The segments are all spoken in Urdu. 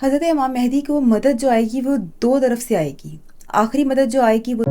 حضرت امام مہدی کو مدد جو آئے گی وہ دو طرف سے آئے گی. آخری مدد جو آئے گی وہ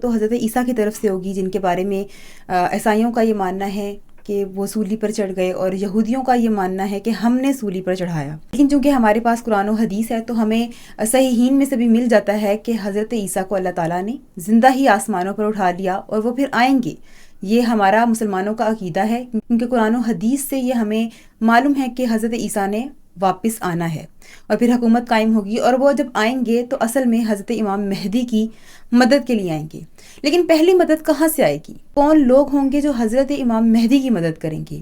تو حضرت عیسیٰ کی طرف سے ہوگی، جن کے بارے میں عیسائیوں کا یہ ماننا ہے کہ وہ سولی پر چڑھ گئے اور یہودیوں کا یہ ماننا ہے کہ ہم نے سولی پر چڑھایا. لیکن چونکہ ہمارے پاس قرآن و حدیث ہے تو ہمیں صحیحین میں سے بھی مل جاتا ہے کہ حضرت عیسیٰ کو اللہ تعالیٰ نے زندہ ہی آسمانوں پر اٹھا لیا اور وہ پھر آئیں گے. یہ ہمارا مسلمانوں کا عقیدہ ہے، کیونکہ قرآن و حدیث سے یہ ہمیں معلوم ہے کہ حضرت عیسیٰ نے واپس آنا ہے اور پھر حکومت قائم ہوگی، اور وہ جب آئیں گے تو اصل میں حضرت امام مہدی کی مدد کے لیے آئیں گے. لیکن پہلی مدد کہاں سے آئے گی؟ کون لوگ ہوں گے جو حضرت امام مہدی کی مدد کریں گے؟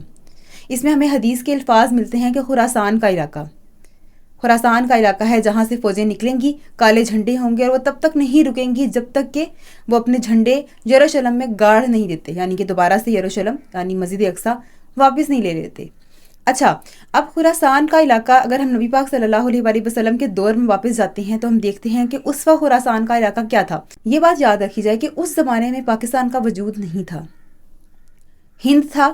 اس میں ہمیں حدیث کے الفاظ ملتے ہیں کہ خراسان کا علاقہ ہے جہاں سے فوجیں نکلیں گی، کالے جھنڈے ہوں گے اور وہ تب تک نہیں رکیں گی جب تک کہ وہ اپنے جھنڈے یروشلم میں گاڑ نہیں دیتے، یعنی کہ دوبارہ سے یروشلم یعنی مسجد اقصی واپس نہیں لے لیتے. اچھا، اب خراسان کا علاقہ اگر ہم نبی پاک صلی اللہ علیہ وآلہ وسلم کے دور میں واپس جاتے ہیں تو ہم دیکھتے ہیں کہ اس وقت خراسان کا علاقہ کیا تھا. یہ بات یاد رکھی جائے کہ اس زمانے میں پاکستان کا وجود نہیں تھا، ہند تھا.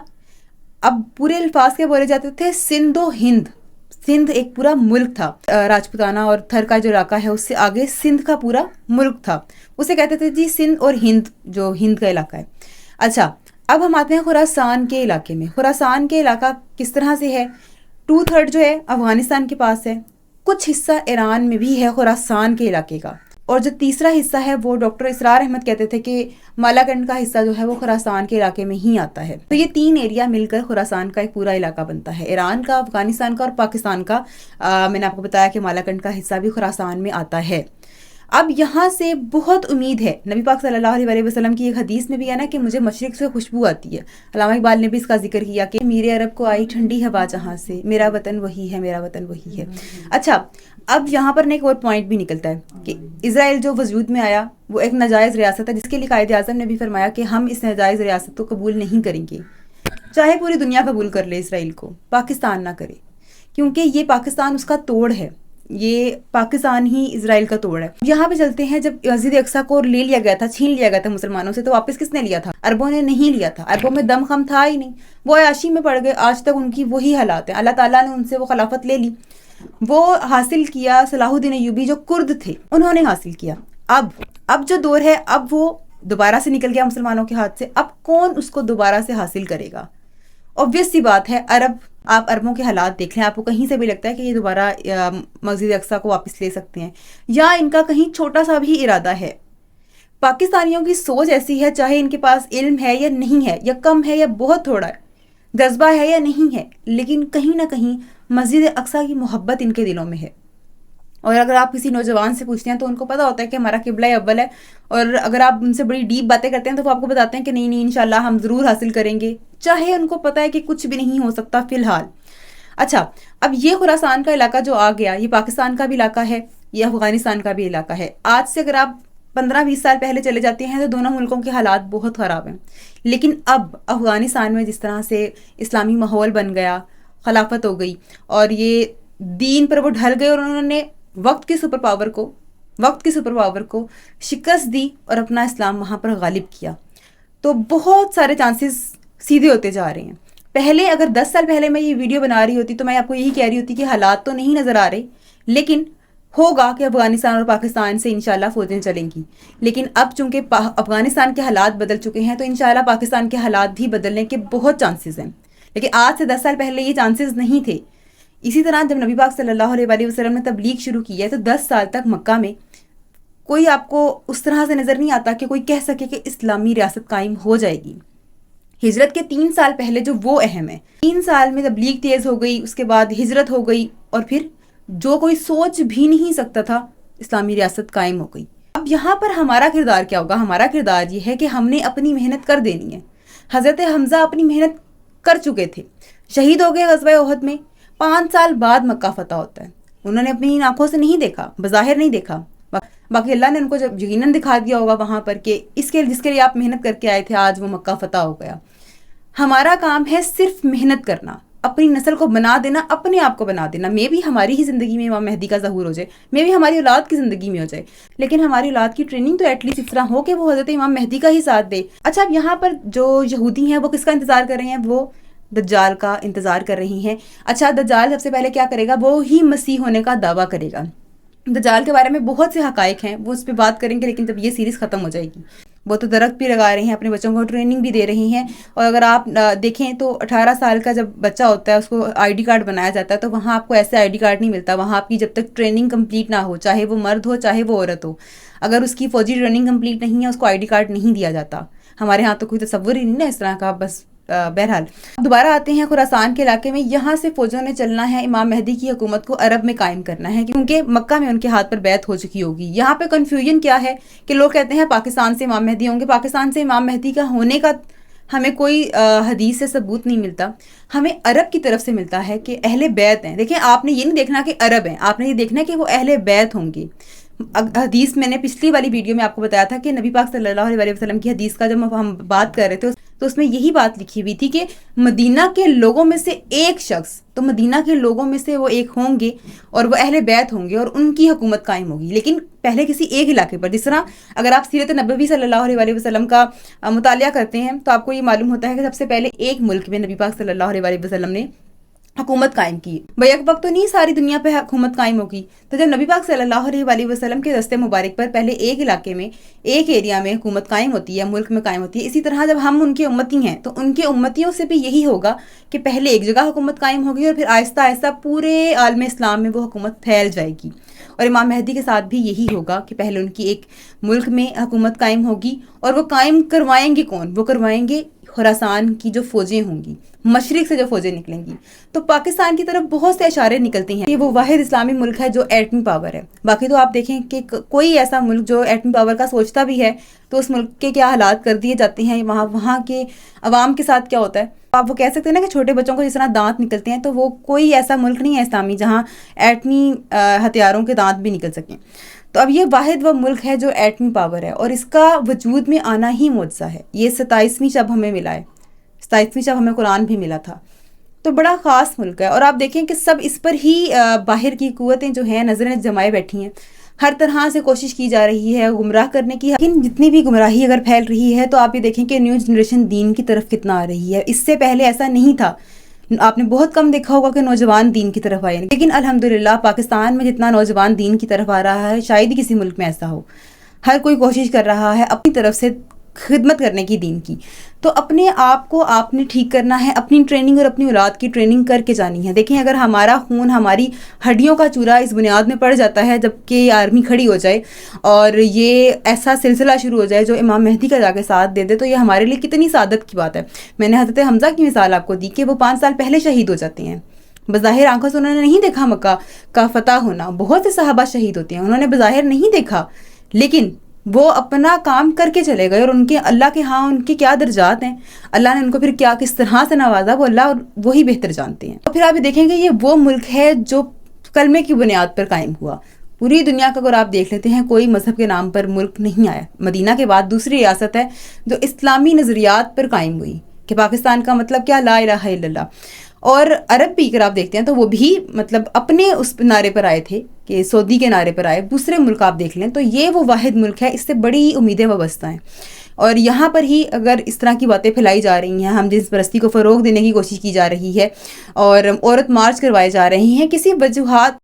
اب پورے الفاظ کے بولے جاتے تھے سندھ و ہند. سندھ ایک پورا ملک تھا، راجپوتانہ اور تھر کا جو علاقہ ہے اس سے آگے سندھ کا پورا ملک تھا، اسے کہتے تھے جی سندھ اور ہند، جو ہند کا علاقہ ہے. اچھا، اب ہم آتے ہیں خراسان کے علاقے میں. خراسان کے علاقہ کس طرح سے ہے؟ 2/3 جو ہے افغانستان کے پاس ہے، کچھ حصہ ایران میں بھی ہے خراسان کے علاقے کا، اور جو تیسرا حصہ ہے وہ ڈاکٹر اسرار احمد کہتے تھے کہ مالاکنڈ کا حصہ جو ہے وہ خراسان کے علاقے میں ہی آتا ہے. تو یہ 3 ایریا مل کر خراسان کا ایک پورا علاقہ بنتا ہے، ایران کا، افغانستان کا اور پاکستان کا. میں نے آپ کو بتایا کہ مالاکنڈ کا حصہ بھی خراسان میں آتا ہے. اب یہاں سے بہت امید ہے، نبی پاک صلی اللہ علیہ وسلم کی ایک حدیث میں بھی ہے نا کہ مجھے مشرق سے خوشبو آتی ہے. علامہ اقبال نے بھی اس کا ذکر کیا کہ میرے عرب کو آئی ٹھنڈی ہوا جہاں سے، میرا وطن وہی ہے، میرا وطن وہی ہے. اچھا، اب یہاں پر ایک اور پوائنٹ بھی نکلتا ہے کہ اسرائیل جو وجود میں آیا وہ ایک ناجائز ریاست ہے، جس کے لیے قائد اعظم نے بھی فرمایا کہ ہم اس ناجائز ریاست کو قبول نہیں کریں گے، چاہے پوری دنیا قبول کر لے اسرائیل کو، پاکستان نہ کرے، کیونکہ یہ پاکستان اس کا توڑ ہے، یہ پاکستان ہی اسرائیل کا توڑ ہے. یہاں پہ چلتے ہیں، جب مسجد اقصی کو لے لیا گیا تھا، چھین لیا گیا تھا مسلمانوں سے، تو واپس کس نے لیا تھا؟ عربوں نے نہیں لیا تھا. عربوں میں دم خم تھا ہی نہیں، وہ عیاشی میں پڑ گئے. آج تک ان کی وہی حالات ہیں. اللہ تعالیٰ نے ان سے وہ خلافت لے لی، وہ حاصل کیا. صلاح الدین ایوبی جو کرد تھے انہوں نے حاصل کیا. اب جو دور ہے، اب وہ دوبارہ سے نکل گیا مسلمانوں کے ہاتھ سے. اب کون اس کو دوبارہ سے حاصل کرے گا؟ obvious سی بات ہے عرب. آپ عربوں کے حالات دیکھ لیں، آپ کو کہیں سے بھی لگتا ہے کہ یہ دوبارہ مسجد اقصی کو واپس لے سکتے ہیں، یا ان کا کہیں چھوٹا سا بھی ارادہ ہے. پاکستانیوں کی سوچ ایسی ہے، چاہے ان کے پاس علم ہے یا نہیں ہے، یا کم ہے یا بہت تھوڑا ہے، جذبہ ہے یا نہیں ہے، لیکن کہیں نہ کہیں مسجد اقصی کی محبت ان کے دلوں میں ہے. اور اگر آپ کسی نوجوان سے پوچھتے ہیں تو ان کو پتا ہوتا ہے کہ ہمارا قبلہ اول ہے، اور اگر آپ ان سے بڑی ڈیپ باتیں کرتے ہیں تو وہ آپ کو بتاتے ہیں کہ نہیں انشاءاللہ ہم ضرور حاصل کریں گے، چاہے ان کو پتا ہے کہ کچھ بھی نہیں ہو سکتا فی الحال. اچھا، اب یہ خراسان کا علاقہ جو آ گیا، یہ پاکستان کا بھی علاقہ ہے، یہ افغانستان کا بھی علاقہ ہے. آج سے اگر آپ 15-20 سال پہلے چلے جاتے ہیں تو دونوں ملکوں کے حالات بہت خراب ہیں. لیکن اب افغانستان میں جس طرح سے اسلامی ماحول بن گیا، خلافت ہو گئی، اور یہ دین پر وہ ڈھل گئے، اور انہوں نے وقت کی سپر پاور کو شکست دی اور اپنا اسلام وہاں پر غالب کیا. تو بہت سارے چانسز سیدھے ہوتے جا رہے ہیں. پہلے اگر 10 سال پہلے میں یہ ویڈیو بنا رہی ہوتی تو میں آپ کو یہی کہہ رہی ہوتی کہ حالات تو نہیں نظر آ رہے، لیکن ہوگا کہ افغانستان اور پاکستان سے انشاءاللہ فوجیں چلیں گی. لیکن اب چونکہ افغانستان کے حالات بدل چکے ہیں تو انشاءاللہ پاکستان کے حالات بھی بدلنے کے بہت چانسز ہیں، لیکن آج سے 10 سال پہلے یہ چانسز نہیں تھے. اسی طرح جب نبی پاک صلی اللہ علیہ وآلہ وسلم نے تبلیغ شروع کی ہے تو 10 سال تک مکہ میں کوئی آپ کو اس طرح سے نظر نہیں آتا کہ کوئی کہہ سکے کہ اسلامی ریاست قائم ہو جائے گی. ہجرت کے 3 سال پہلے جو وہ اہم ہے، 3 سال میں تبلیغ تیز ہو گئی، اس کے بعد ہجرت ہو گئی، اور پھر جو کوئی سوچ بھی نہیں سکتا تھا اسلامی ریاست قائم ہو گئی. اب یہاں پر ہمارا کردار کیا ہوگا؟ ہمارا کردار یہ ہے کہ ہم نے اپنی محنت کر دینی ہے. حضرت حمزہ اپنی محنت کر چکے تھے، شہید ہو گئے غزوہ احد میں. 5 سال بعد مکہ فتح ہوتا ہے. انہوں نے اپنی آنکھوں سے نہیں دیکھا، بظاہر نہیں دیکھا، باقی اللہ نے ان کو جب یقیناً دکھا دیا ہوگا وہاں پر کہ جس کے لیے آپ محنت کر کے آئے تھے آج وہ مکہ فتح ہو گیا. ہمارا کام ہے صرف محنت کرنا، اپنی نسل کو بنا دینا، اپنے آپ کو بنا دینا. میں بھی ہماری ہی زندگی میں امام مہدی کا ظہور ہو جائے، میں بھی ہماری اولاد کی زندگی میں ہو جائے، لیکن ہماری اولاد کی ٹریننگ تو ایٹ لیسٹ اس طرح ہو کہ وہ حضرت امام مہدی کا ہی ساتھ دے. اچھا، اب یہاں پر جو یہودی ہیں وہ کس کا انتظار کر رہے ہیں؟ وہ دجال کا انتظار کر رہی ہیں. اچھا دجال سب سے پہلے کیا کرے گا؟ وہ ہی مسیح ہونے کا دعویٰ کرے گا. دجال کے بارے میں بہت سے حقائق ہیں، وہ اس پہ بات کریں گے، لیکن جب یہ سیریز ختم ہو جائے گی. وہ تو درخت بھی لگا رہے ہیں، اپنے بچوں کو ٹریننگ بھی دے رہی ہیں. اور اگر آپ دیکھیں تو 18 سال کا جب بچہ ہوتا ہے اس کو ID کارڈ بنایا جاتا ہے، تو وہاں آپ کو ایسے ID کارڈ نہیں ملتا. وہاں آپ کی جب تک ٹریننگ کمپلیٹ نہ ہو، چاہے وہ مرد ہو چاہے وہ عورت ہو، اگر اس کی فوجی ٹریننگ کمپلیٹ نہیں ہے اس کو ID کارڈ نہیں دیا جاتا. ہمارے ہاں تو کوئی تصور ہی نہیں نا اس طرح کا. بس بہرحال دوبارہ آتے ہیں خراسان کے علاقے میں. یہاں سے فوجوں نے چلنا ہے، امام مہدی کی حکومت کو عرب میں قائم کرنا ہے، کیونکہ مکہ میں ان کے ہاتھ پر بیعت ہو چکی ہوگی. یہاں پہ کنفیوژن کیا ہے کہ لوگ کہتے ہیں پاکستان سے امام مہدی ہوں گے. پاکستان سے امام مہدی کا ہونے کا ہمیں کوئی حدیث سے ثبوت نہیں ملتا. ہمیں عرب کی طرف سے ملتا ہے کہ اہل بیت ہیں. دیکھیں آپ نے یہ نہیں دیکھنا کہ عرب ہیں، آپ نے یہ دیکھنا کہ وہ اہل بیت ہوں گے. حدیث میں نے پچھلی والی ویڈیو میں آپ کو بتایا تھا کہ نبی پاک صلی اللہ علیہ وسلم کی حدیث کا جب ہم بات کر رہے تھے تو اس میں یہی بات لکھی ہوئی تھی کہ مدینہ کے لوگوں میں سے ایک شخص، تو مدینہ کے لوگوں میں سے وہ ایک ہوں گے اور وہ اہل بیت ہوں گے اور ان کی حکومت قائم ہوگی، لیکن پہلے کسی ایک علاقے پر. جس طرح اگر آپ سیرت نبوی صلی اللہ علیہ وسلم کا مطالعہ کرتے ہیں تو آپ کو یہ معلوم ہوتا ہے کہ سب سے پہلے ایک ملک میں نبی پاک صلی اللہ علیہ وسلم نے حکومت قائم کی. بیک وقت تو نہیں ساری دنیا پہ حکومت قائم ہوگی. تو جب نبی پاک صلی اللہ علیہ وسلم کے دست مبارک پر پہلے ایک علاقے میں، ایک ایریا میں حکومت قائم ہوتی ہے، ملک میں قائم ہوتی ہے، اسی طرح جب ہم ان کے امتی ہیں تو ان کے امتیوں سے بھی یہی ہوگا کہ پہلے ایک جگہ حکومت قائم ہوگی اور پھر آہستہ آہستہ پورے عالم اسلام میں وہ حکومت پھیل جائے گی. اور امام مہدی کے ساتھ بھی یہی ہوگا کہ پہلے ان کی ایک ملک میں حکومت قائم ہوگی. اور وہ قائم کروائیں گے کون؟ وہ کروائیں گے خراسان کی جو فوجیں ہوں گی، مشرق سے جو فوجیں نکلیں گی. تو پاکستان کی طرف بہت سے اشارے نکلتے ہیں کہ وہ واحد اسلامی ملک ہے جو ایٹمی پاور ہے. باقی تو آپ دیکھیں کہ کوئی ایسا ملک جو ایٹمی پاور کا سوچتا بھی ہے تو اس ملک کے کیا حالات کر دیے جاتے ہیں، وہاں کے عوام کے ساتھ کیا ہوتا ہے. آپ وہ کہہ سکتے ہیں نا کہ چھوٹے بچوں کو جس طرح دانت نکلتے ہیں، تو وہ کوئی ایسا ملک نہیں ہے اسلامی جہاں ایٹمی ہتھیاروں کے دانت بھی نکل سکیں. تو اب یہ واحد وہ ملک ہے جو ایٹمی پاور ہے اور اس کا وجود میں آنا ہی معجزہ ہے. یہ 27ویں شب ہمیں ملا ہے، 27ویں شب ہمیں قرآن بھی ملا تھا. تو بڑا خاص ملک ہے. اور آپ دیکھیں کہ سب اس پر ہی باہر کی قوتیں جو ہیں نظریں جمائے بیٹھی ہیں. ہر طرح سے کوشش کی جا رہی ہے گمراہ کرنے کی. لیکن جتنی بھی گمراہی اگر پھیل رہی ہے تو آپ یہ دیکھیں کہ نیو جنریشن دین کی طرف کتنا آ رہی ہے. اس سے پہلے ایسا نہیں تھا. آپ نے بہت کم دیکھا ہوگا کہ نوجوان دین کی طرف آئے، لیکن الحمدللہ پاکستان میں جتنا نوجوان دین کی طرف آ رہا ہے شاید ہی کسی ملک میں ایسا ہو. ہر کوئی کوشش کر رہا ہے اپنی طرف سے خدمت کرنے کی دین کی. تو اپنے آپ کو آپ نے ٹھیک کرنا ہے، اپنی ٹریننگ اور اپنی اولاد کی ٹریننگ کر کے جانی ہے. دیکھیں اگر ہمارا خون، ہماری ہڈیوں کا چورا اس بنیاد میں پڑ جاتا ہے جب کہ یہ آرمی کھڑی ہو جائے اور یہ ایسا سلسلہ شروع ہو جائے جو امام مہدی کا جا کے ساتھ دے دے، تو یہ ہمارے لیے کتنی سعادت کی بات ہے. میں نے حضرت حمزہ کی مثال آپ کو دی کہ وہ 5 سال پہلے شہید ہو جاتے ہیں. بظاہر آنکھوں سے انہوں نے نہیں دیکھا مکہ کا فتح ہونا. بہت سے صحابہ شہید ہوتے ہیں، انہوں نے بظاہر نہیں دیکھا، لیکن وہ اپنا کام کر کے چلے گئے. اور ان کے اللہ کے ہاں ان کے کیا درجات ہیں، اللہ نے ان کو پھر کیا کس طرح سے نوازا، وہ اللہ اور وہی بہتر جانتے ہیں. اور پھر آپ یہ دیکھیں گے یہ وہ ملک ہے جو کلمے کی بنیاد پر قائم ہوا. پوری دنیا کا اگر آپ دیکھ لیتے ہیں کوئی مذہب کے نام پر ملک نہیں آیا. مدینہ کے بعد دوسری ریاست ہے جو اسلامی نظریات پر قائم ہوئی کہ پاکستان کا مطلب کیا، لا الہ الا اللہ. اور عرب بھی اگر آپ دیکھتے ہیں تو وہ بھی مطلب اپنے اس نعرے پر آئے تھے کہ سعودی کے نعرے پر آئے. دوسرے ملک آپ دیکھ لیں تو یہ وہ واحد ملک ہے. اس سے بڑی امیدیں وابستہ ہیں. اور یہاں پر ہی اگر اس طرح کی باتیں پھیلائی جا رہی ہیں، ہم جنس پرستی کو فروغ دینے کی کوشش کی جا رہی ہے اور عورت مارچ کروائے جا رہی ہیں کسی وجوہات